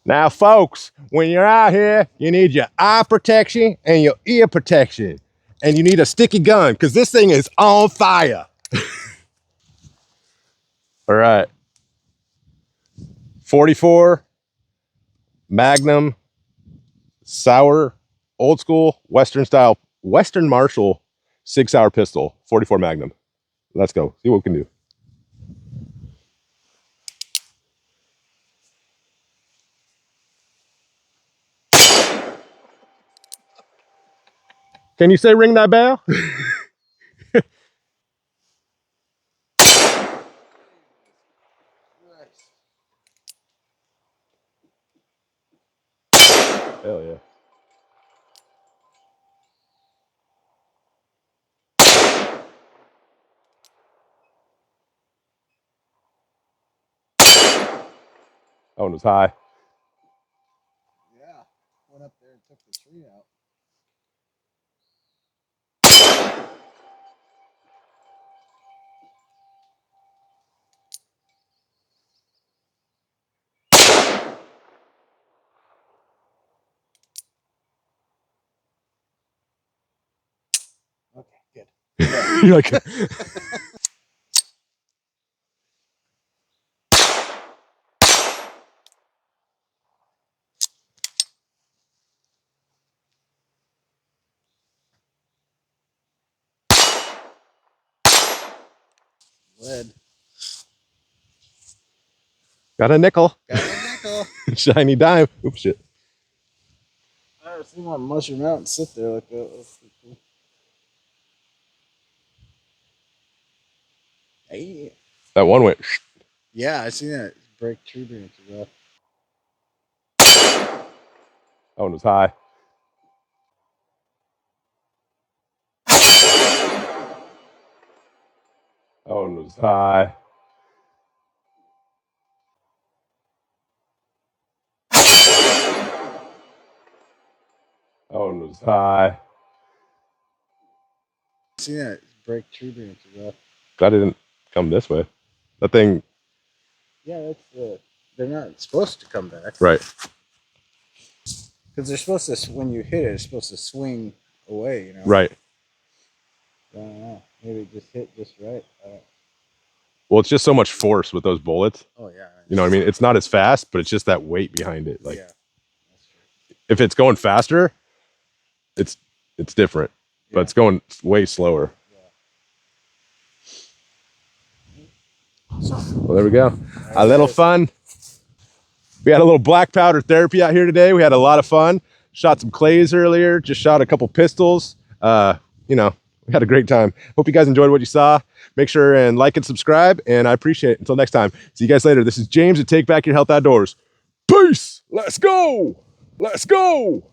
Now, folks, when you're out here, you need your eye protection and your ear protection. And you need a sticky gun because this thing is on fire. All right. 44 Magnum Sauer, old school, Western style, Western Marshall 6-hour pistol, 44 Magnum. Let's go. See what we can do. Can you say ring that bell? Hell yeah. That one was high. Yeah, went up there and took the tree out. Okay, good. You're like, Lead. got a nickel. Got a nickel. Shiny dime. Oops, shit. I never seen one mushroom out and sit there like that. That's pretty cool. Hey. That one went. Yeah, I seen that break tree branches off. That one was high. That one was high. That one was high. Seen that break tree branches off. Glad it didn't come this way. That thing. Yeah, that's they're not supposed to come back. Right. Because they're supposed to, when you hit it, it's supposed to swing away, you know? Right. I don't know. Maybe it just hit just right. Well, it's just so much force with those bullets. Oh, yeah. You know what I mean? It's not as fast, but it's just that weight behind it. Like, yeah, that's true. if it's going faster, it's different. Yeah. But it's going way slower. Yeah. Well, there we go. A little fun. We had a little black powder therapy out here today. We had a lot of fun. Shot some clays earlier. Just shot a couple pistols. You know, we had a great time. Hope you guys enjoyed what you saw. Make sure and like and subscribe. And I appreciate it. Until next time. See you guys later. This is James at Take Back Your Health Outdoors. Peace. Let's go. Let's go.